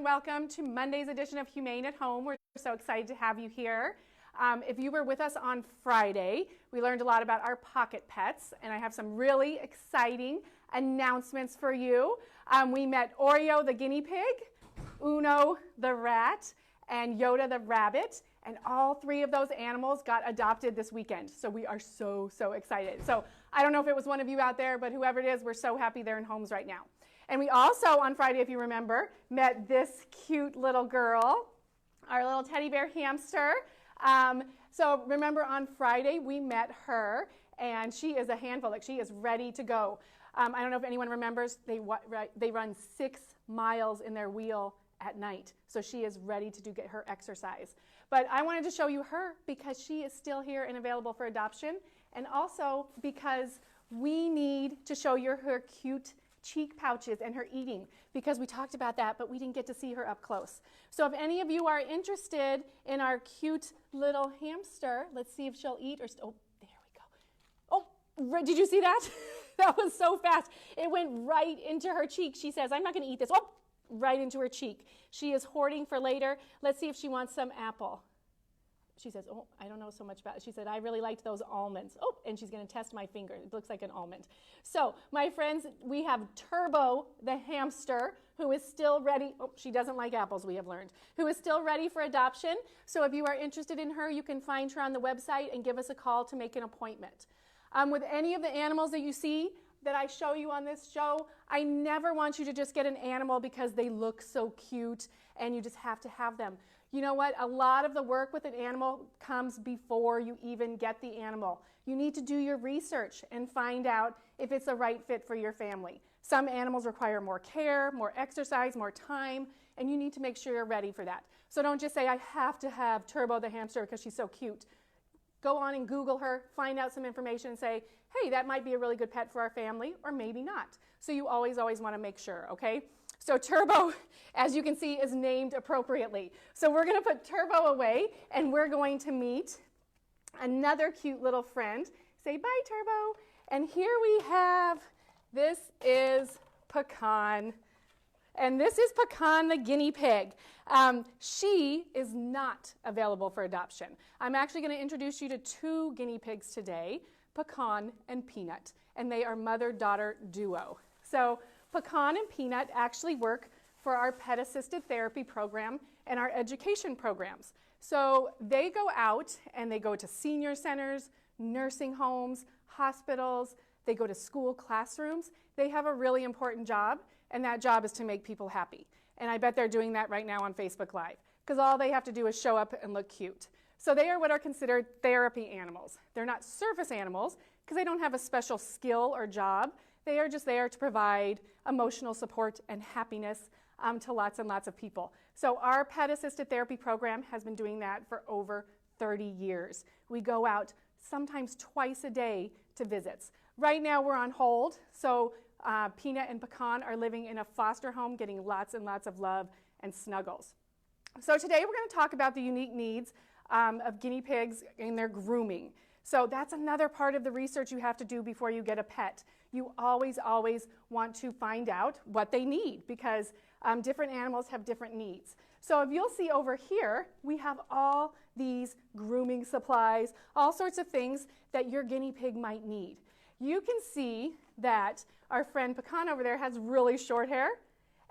and welcome to Monday's edition of Humane at Home. We're so excited to have you here. If you were with us on Friday, we learned a lot about our pocket pets, and I have some really exciting announcements for you. We met Oreo the guinea pig, Uno the rat, and Yoda the rabbit, and all three of those animals got adopted this weekend. So we are so excited. So I don't know if it was one of you out there, but whoever it is, we're so happy they're in homes right now. And we also, on Friday, if you remember, met this cute little girl, our little teddy bear hamster. So remember on Friday, we met her, and she is a handful. Like, she is ready to go. I don't know if anyone remembers, they run 6 miles in their wheel at night. So she is ready to get her exercise. But I wanted to show you her because she is still here and available for adoption, and also because we need to show you her cute cheek pouches and her eating, because we talked about that, but we didn't get to see her up close. So if any of you are interested in our cute little hamster, let's see if she'll eat or, oh, there we go. Oh, did you see that? That was so fast. It went right into her cheek. She says, I'm not going to eat this. Oh, right into her cheek. She is hoarding for later. Let's see if she wants some apple. She says, oh, I don't know so much about it. She said, I really liked those almonds. Oh, and she's going to test my finger. It looks like an almond. So, my friends, we have Turbo, the hamster, who is still ready. Oh, she doesn't like apples, we have learned. Who is still ready for adoption. So, if you are interested in her, you can find her on the website and give us a call to make an appointment. With any of the animals that you see that I show you on this show, I never want you to just get an animal because they look so cute and you just have to have them. You know what? A lot of the work with an animal comes before you even get the animal. You need to do your research and find out if it's a right fit for your family. Some animals require more care, more exercise, more time, and you need to make sure you're ready for that. So don't just say, I have to have Turbo the hamster because she's so cute. Go on and Google her, find out some information and say, hey, that might be a really good pet for our family, or maybe not. So you always want to make sure, okay? So Turbo, as you can see, is named appropriately. So we're going to put Turbo away, and we're going to meet another cute little friend. Say bye, Turbo. And here we have, this is Pecan. And this is Pecan the Guinea Pig. She is not available for adoption. I'm actually going to introduce you to 2 guinea pigs today, Pecan and Peanut, and they are mother-daughter duo. So Pecan and Peanut actually work for our pet-assisted therapy program and our education programs. So they go out and they go to senior centers, nursing homes, hospitals. They go to school classrooms. They have a really important job, and that job is to make people happy. And I bet they're doing that right now on Facebook Live, because all they have to do is show up and look cute. So they are what are considered therapy animals. They're not service animals, because they don't have a special skill or job. They are just there to provide emotional support and happiness to lots and lots of people. So our pet-assisted therapy program has been doing that for over 30 years. We go out sometimes twice a day to visits. Right now we're on hold, so Peanut and Pecan are living in a foster home getting lots and lots of love and snuggles. So today we're going to talk about the unique needs of guinea pigs in their grooming. So that's another part of the research you have to do before you get a pet. You always want to find out what they need, because different animals have different needs. So if you'll see over here, we have all these grooming supplies, all sorts of things that your guinea pig might need. You can see that our friend Pecan over there has really short hair,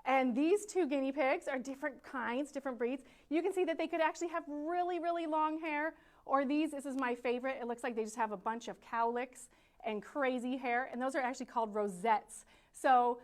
and these 2 guinea pigs are different kinds, different breeds. You can see that they could actually have really long hair, or this is my favorite. It looks like they just have a bunch of cowlicks and crazy hair, and those are actually called rosettes. So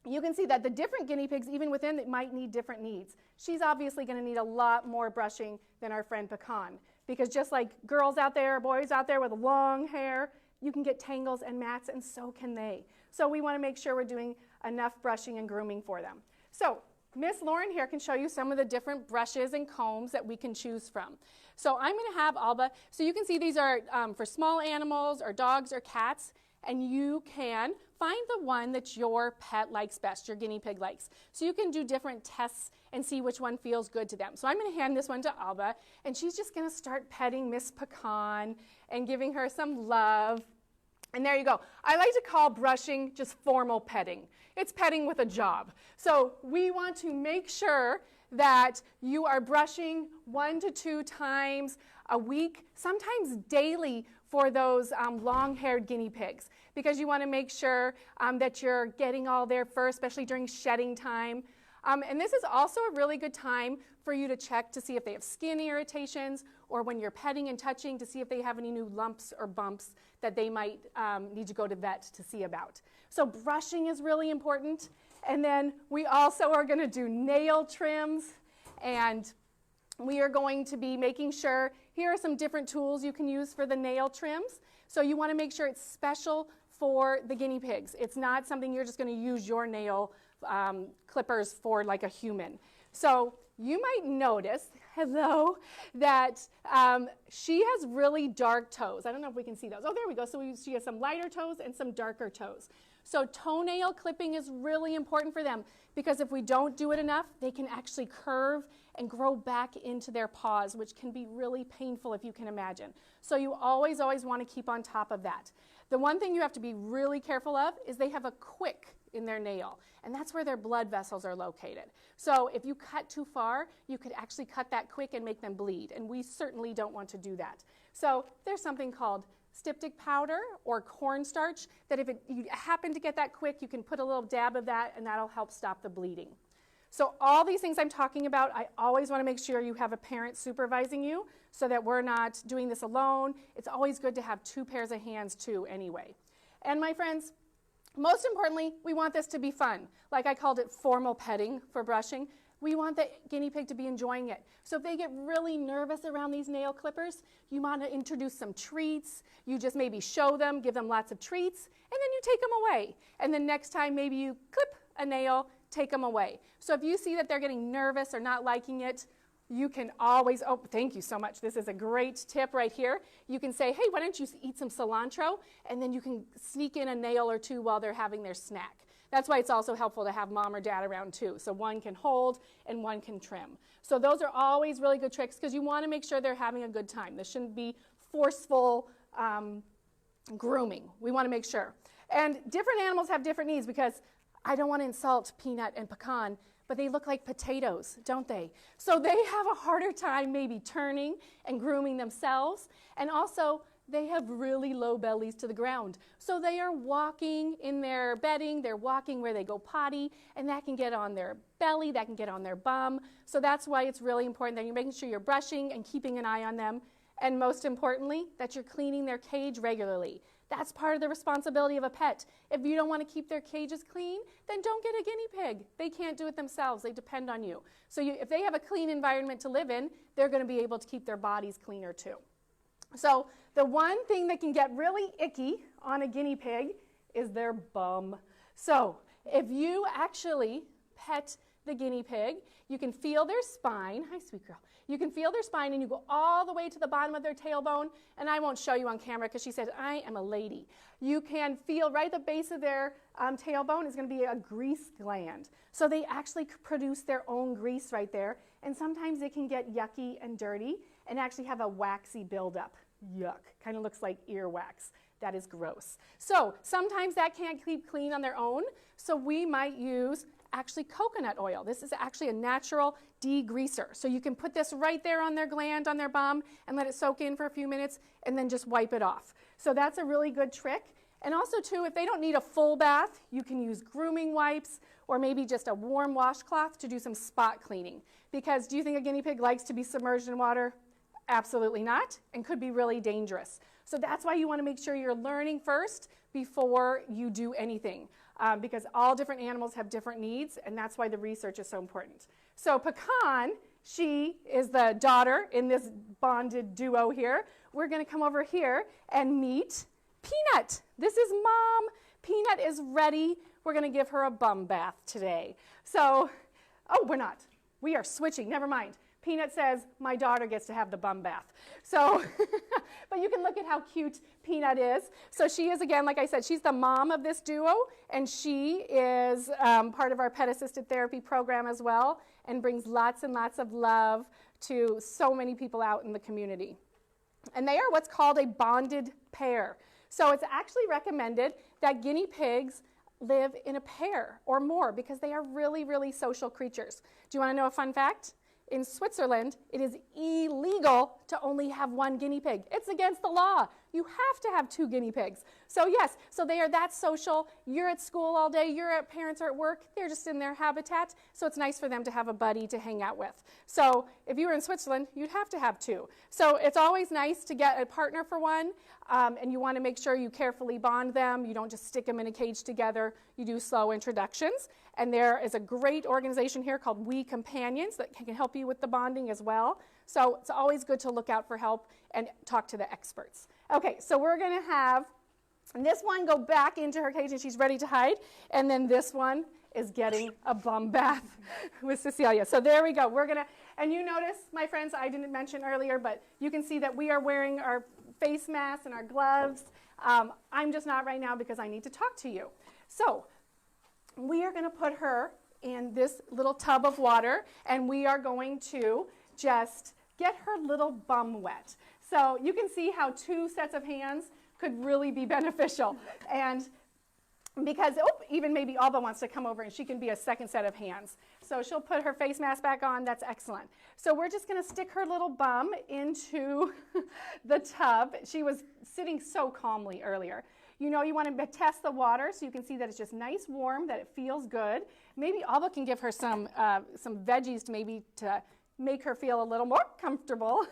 you can see that the different guinea pigs, even within it, might need different needs. She's obviously going to need a lot more brushing than our friend Pecan, because just like girls out there, boys out there with long hair, you can get tangles and mats, and so can they. So we want to make sure we're doing enough brushing and grooming for them. So Miss Lauren here can show you some of the different brushes and combs that we can choose from. So I'm going to have Alba. So you can see these are for small animals or dogs or cats, and you can find the one that your pet likes best, your guinea pig likes. So you can do different tests and see which one feels good to them. So I'm going to hand this one to Alba, and she's just going to start petting Miss Pecan and giving her some love. And there you go. I like to call brushing just formal petting. It's petting with a job. So we want to make sure that you are brushing 1 to 2 times a week, sometimes daily for those long-haired guinea pigs, because you want to make sure that you're getting all their fur, especially during shedding time. And this is also a really good time for you to check to see if they have skin irritations, or when you're petting and touching to see if they have any new lumps or bumps that they might need to go to vet to see about. So brushing is really important. And then we also are going to do nail trims, and we are going to be making sure, here are some different tools you can use for the nail trims. So you want to make sure it's special for the guinea pigs. It's not something you're just going to use your nail clippers for like a human. So you might notice, hello, that she has really dark toes. I don't know if we can see those. Oh, there we go. So she has some lighter toes and some darker toes. So toenail clipping is really important for them, because if we don't do it enough, they can actually curve and grow back into their paws, which can be really painful if you can imagine. So you always want to keep on top of that. The one thing you have to be really careful of is they have a quick in their nail, and that's where their blood vessels are located. So if you cut too far, you could actually cut that quick and make them bleed, and we certainly don't want to do that. So there's something called styptic powder or cornstarch that if you happen to get that quick, you can put a little dab of that, and that'll help stop the bleeding. So all these things I'm talking about, I always want to make sure you have a parent supervising you so that we're not doing this alone. It's always good to have 2 pairs of hands too anyway. And my friends, most importantly, we want this to be fun. Like I called it formal petting for brushing. We want the guinea pig to be enjoying it. So if they get really nervous around these nail clippers, you want to introduce some treats. You just maybe show them, give them lots of treats, and then you take them away. And then next time maybe you clip a nail, take them away. So if you see that they're getting nervous or not liking it, you can always, oh, thank you so much. This is a great tip right here. You can say, hey, why don't you eat some cilantro? And then you can sneak in a nail or 2 while they're having their snack. That's why it's also helpful to have mom or dad around too. So one can hold and one can trim. So those are always really good tricks, because you want to make sure they're having a good time. This shouldn't be forceful grooming. We want to make sure. And different animals have different needs, because I don't want to insult Peanut and Pecan, but they look like potatoes, don't they? So they have a harder time maybe turning and grooming themselves. And also, they have really low bellies to the ground. So they are walking in their bedding, they're walking where they go potty, and that can get on their belly, that can get on their bum. So that's why it's really important that you're making sure you're brushing and keeping an eye on them. And most importantly, that you're cleaning their cage regularly. That's part of the responsibility of a pet. If you don't want to keep their cages clean, then don't get a guinea pig. They can't do it themselves. They depend on you. So if they have a clean environment to live in, they're going to be able to keep their bodies cleaner too. So the one thing that can get really icky on a guinea pig is their bum. So if you actually pet the guinea pig, you can feel their spine. Hi, sweet girl. You can feel their spine, and you go all the way to the bottom of their tailbone. And I won't show you on camera because she said, I am a lady. You can feel right at the base of their tailbone is going to be a grease gland. So they actually produce their own grease right there. And sometimes it can get yucky and dirty and actually have a waxy buildup. Yuck. Kind of looks like earwax. That is gross. So sometimes that can't keep clean on their own. So we might use actually coconut oil. This is actually a natural degreaser. So you can put this right there on their gland, on their bum, and let it soak in for a few minutes, and then just wipe it off. So that's a really good trick. And also too, if they don't need a full bath, you can use grooming wipes or maybe just a warm washcloth to do some spot cleaning. Because do you think a guinea pig likes to be submerged in water? Absolutely not, and could be really dangerous. So that's why you want to make sure you're learning first before you do anything. Because all different animals have different needs, and that's why the research is so important. So Pecan, she is the daughter in this bonded duo here. We're going to come over here and meet Peanut. This is Mom. Peanut is ready. We're going to give her a bum bath today. So, oh, we're not. We are switching. Never mind. Peanut says, my daughter gets to have the bum bath. So, but you can look at how cute Peanut is. So she is, again, like I said, she's the mom of this duo, and she is part of our pet-assisted therapy program as well, and brings lots and lots of love to so many people out in the community. And they are what's called a bonded pair. So it's actually recommended that guinea pigs live in a pair or more because they are really, really social creatures. Do you want to know a fun fact? In Switzerland, it is illegal to only have one guinea pig. It's against the law. You have to have 2 guinea pigs. So yes, so they are that social. You're at school all day, parents are at work, they're just in their habitat, so it's nice for them to have a buddy to hang out with. So if you were in Switzerland, you'd have to have 2. So it's always nice to get a partner for one, and you want to make sure you carefully bond them. You don't just stick them in a cage together. You do slow introductions. And there is a great organization here called We Companions that can help you with the bonding as well. So it's always good to look out for help and talk to the experts. Okay, so we're going to have this one go back into her cage and she's ready to hide. And then this one is getting a bum bath with Cecilia. So there we go. We're going to, and you notice, my friends, I didn't mention earlier, but you can see that we are wearing our face masks and our gloves. I'm just not right now because I need to talk to you. So we are going to put her in this little tub of water, and we are going to just get her little bum wet. So you can see how 2 sets of hands could really be beneficial. And because, even maybe Alba wants to come over and she can be a second set of hands. So she'll put her face mask back on. That's excellent. So we're just going to stick her little bum into the tub. She was sitting so calmly earlier. You know, you want to test the water so you can see that it's just nice warm, that it feels good. Maybe Alba can give her some veggies to make her feel a little more comfortable.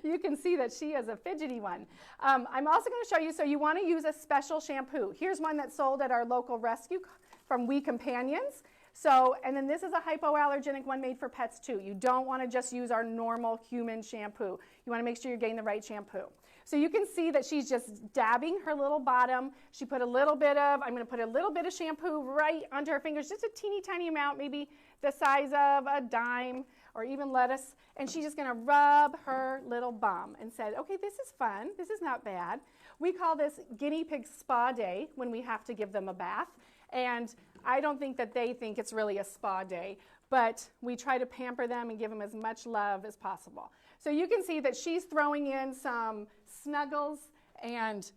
You can see that she is a fidgety one. I'm also going to show you, so you want to use a special shampoo. Here's one that's sold at our local rescue from We Companions. So, and then this is a hypoallergenic one made for pets too. You don't want to just use our normal human shampoo. You want to make sure you're getting the right shampoo. So you can see that she's just dabbing her little bottom. She put a little bit of, I'm going to put a little bit of shampoo right onto her fingers, just a teeny tiny amount, maybe the size of a dime or even lettuce. And she's just going to rub her little bum and said, okay, this is fun. This is not bad. We call this Guinea Pig Spa Day when we have to give them a bath. And I don't think that they think it's really a spa day, but we try to pamper them and give them as much love as possible. So you can see that she's throwing in some snuggles and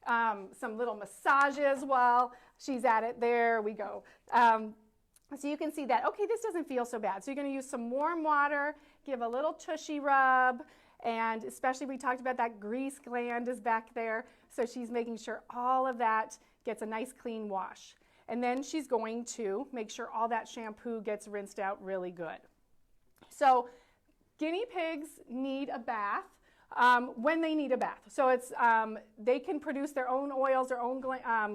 some little massages while she's at it. There we go. So you can see that, okay, this doesn't feel so bad. So you're going to use some warm water, give a little tushy rub, and especially we talked about that grease gland is back there. So she's making sure all of that gets a nice clean wash. And then she's going to make sure all that shampoo gets rinsed out really good. So guinea pigs need a bath when they need a bath. So it's they can produce their own oils, their own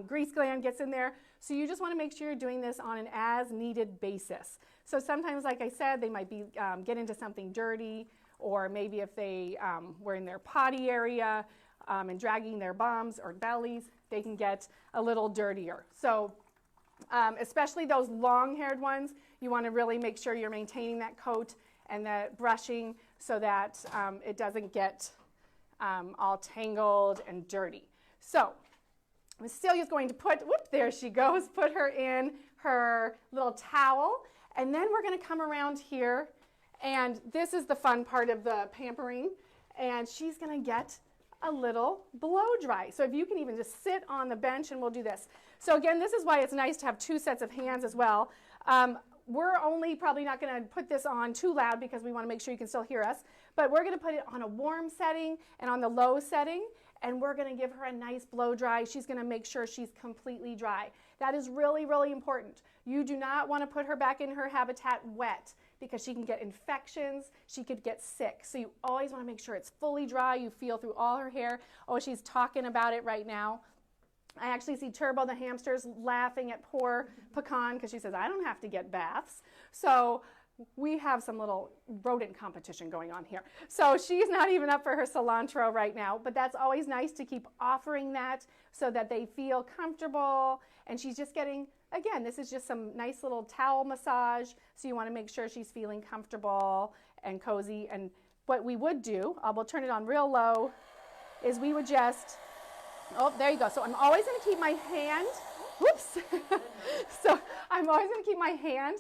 grease gland gets in there. So you just want to make sure you're doing this on an as-needed basis. So sometimes, like I said, they might be get into something dirty, or maybe if they were in their potty area and dragging their bums or bellies, they can get a little dirtier. So especially those long-haired ones, you want to really make sure you're maintaining that coat and that brushing so that it doesn't get all tangled and dirty. So Cecilia's going to put, whoop, there she goes, put her in her little towel, and then we're going to come around here, and this is the fun part of the pampering, and she's going to get a little blow dry. So if you can even just sit on the bench, and we'll do this. So again, this is why it's nice to have 2 sets of hands as well. We're only probably not going to put this on too loud because we want to make sure you can still hear us, but we're going to put it on a warm setting and on the low setting, and we're going to give her a nice blow dry. She's going to make sure she's completely dry. That is really, really important. You do not want to put her back in her habitat wet because she can get infections, she could get sick. So you always want to make sure it's fully dry. You feel through all her hair. Oh, she's talking about it right now. I actually see Turbo the hamster's laughing at poor Pecan because she says, I don't have to get baths. So we have some little rodent competition going on here. So she's not even up for her cilantro right now, but that's always nice to keep offering that so that they feel comfortable. And she's just getting, again, this is just some nice little towel massage. So you want to make sure she's feeling comfortable and cozy. And what we would do, we'll turn it on real low, is we would just, oh, there you go. So I'm always going to keep my hand Whoops. So I'm always going to keep my hand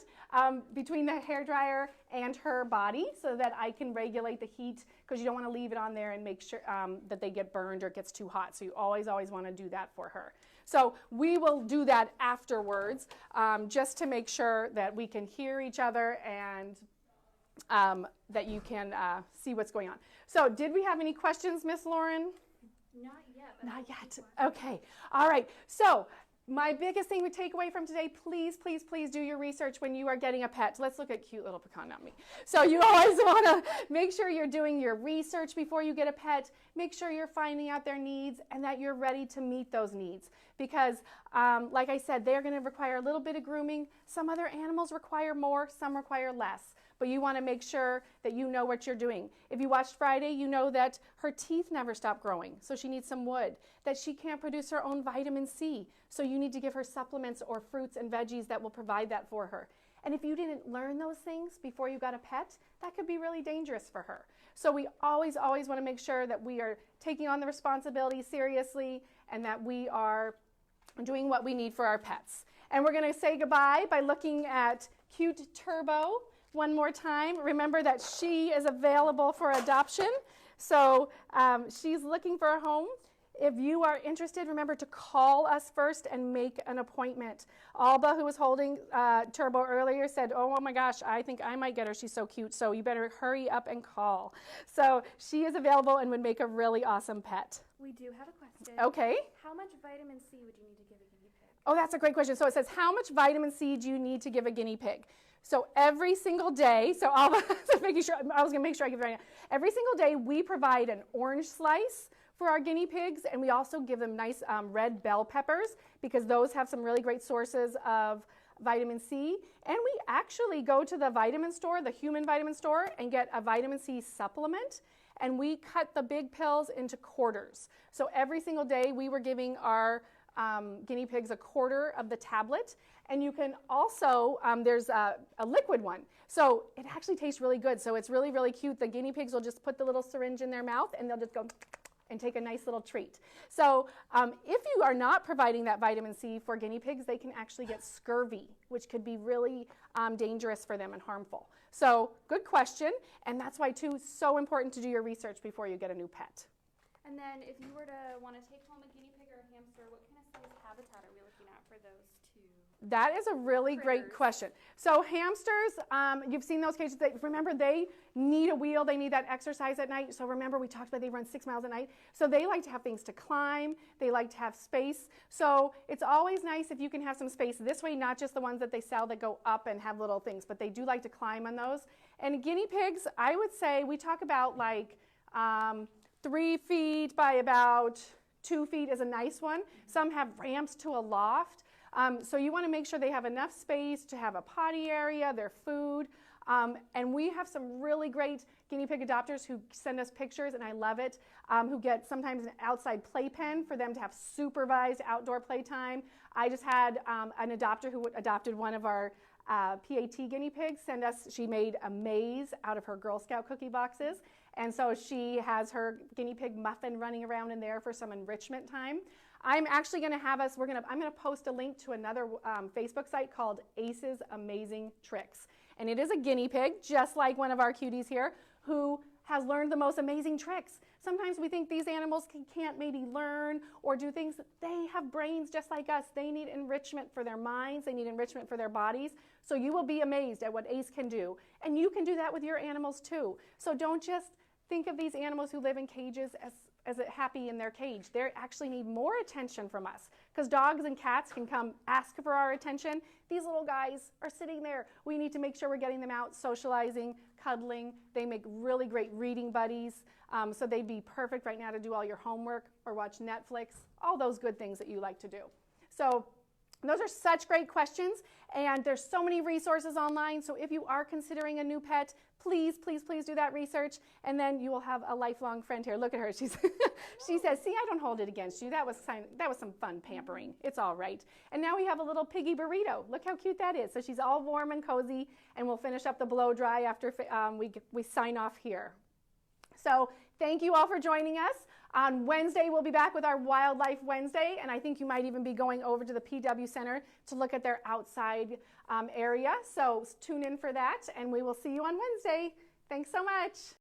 between the hairdryer and her body so that I can regulate the heat, because you don't want to leave it on there and make sure that they get burned or it gets too hot. So you always want to do that for her. So we will do that afterwards, just to make sure that we can hear each other and that you can see what's going on. So did we have any questions, Miss Lauren? Not yet. Not yet. Okay. All right. So my biggest thing we take away from today, please, please, please do your research when you are getting a pet. Let's look at cute little Pecan, not me. So you always want to make sure you're doing your research before you get a pet. Make sure you're finding out their needs and that you're ready to meet those needs. Because like I said, they're going to require a little bit of grooming. Some other animals require more, some require less. But you want to make sure that you know what you're doing. If you watched Friday, you know that her teeth never stop growing, so she needs some wood, that she can't produce her own vitamin C, so you need to give her supplements or fruits and veggies that will provide that for her. And if you didn't learn those things before you got a pet, that could be really dangerous for her. So we always want to make sure that we are taking on the responsibility seriously and that we are doing what we need for our pets. And we're going to say goodbye by looking at cute Turbo one more time. Remember that she is available for adoption. So she's looking for a home. If you are interested, remember to call us first and make an appointment. Alba, who was holding Turbo earlier, said, oh my gosh, I think I might get her. She's so cute. So you better hurry up and call. So she is available and would make a really awesome pet. We do have a question. Okay. How much vitamin C would you need to give a guinea pig? Oh, that's a great question. So it says, how much vitamin C do you need to give a guinea pig? So every single day, so I was going to make sure I give it right now. Every single day we provide an orange slice for our guinea pigs, and we also give them nice red bell peppers because those have some really great sources of vitamin C. And we actually go to the vitamin store, the Humane vitamin store, and get a vitamin C supplement, and we cut the big pills into quarters. So every single day we were giving our guinea pigs a quarter of the tablet. And you can also, there's a liquid one. So it actually tastes really good. So it's really, really cute. The guinea pigs will just put the little syringe in their mouth and they'll just go and take a nice little treat. So if you are not providing that vitamin C for guinea pigs, they can actually get scurvy, which could be really dangerous for them and harmful. So good question. And that's why, too, so important to do your research before you get a new pet. And then if you were to want to take home a guinea pig or a hamster, what kind of size habitat are we looking at for those two? That is a really great question. So hamsters, you've seen those cages. Remember, they need a wheel. They need that exercise at night. So remember, we talked about they run 6 miles a night. So they like to have things to climb. They like to have space. So it's always nice if you can have some space this way, not just the ones that they sell that go up and have little things, but they do like to climb on those. And guinea pigs, I would say we talk about like 3 feet by about 2 feet is a nice one. Some have ramps to a loft. So you want to make sure they have enough space to have a potty area, their food. And we have some really great guinea pig adopters who send us pictures, and I love it, who get sometimes an outside playpen for them to have supervised outdoor playtime. I just had an adopter who adopted one of our PAT guinea pigs send us, she made a maze out of her Girl Scout cookie boxes. And so she has her guinea pig muffin running around in there for some enrichment time. I'm actually going to have us, I'm going to post a link to another Facebook site called Ace's Amazing Tricks. And it is a guinea pig, just like one of our cuties here, who has learned the most amazing tricks. Sometimes we think these animals can't maybe learn or do things. They have brains just like us. They need enrichment for their minds. They need enrichment for their bodies. So you will be amazed at what Ace can do. And you can do that with your animals too. So don't just think of these animals who live in cages as happy in their cage. They actually need more attention from us because dogs and cats can come ask for our attention. These little guys are sitting there. We need to make sure we're getting them out, socializing, cuddling. They make really great reading buddies. So they'd be perfect right now to do all your homework or watch Netflix, all those good things that you like to do. So those are such great questions, and there's so many resources online. So if you are considering a new pet, please, please, please do that research, and then you will have a lifelong friend here. Look at her. She says, see, I don't hold it against you. That was some fun pampering. It's all right. And now we have a little piggy burrito. Look how cute that is. So she's all warm and cozy, and we'll finish up the blow dry after we sign off here. So thank you all for joining us. On Wednesday, we'll be back with our Wildlife Wednesday, and I think you might even be going over to the PW Center to look at their outside area. So tune in for that, and we will see you on Wednesday. Thanks so much.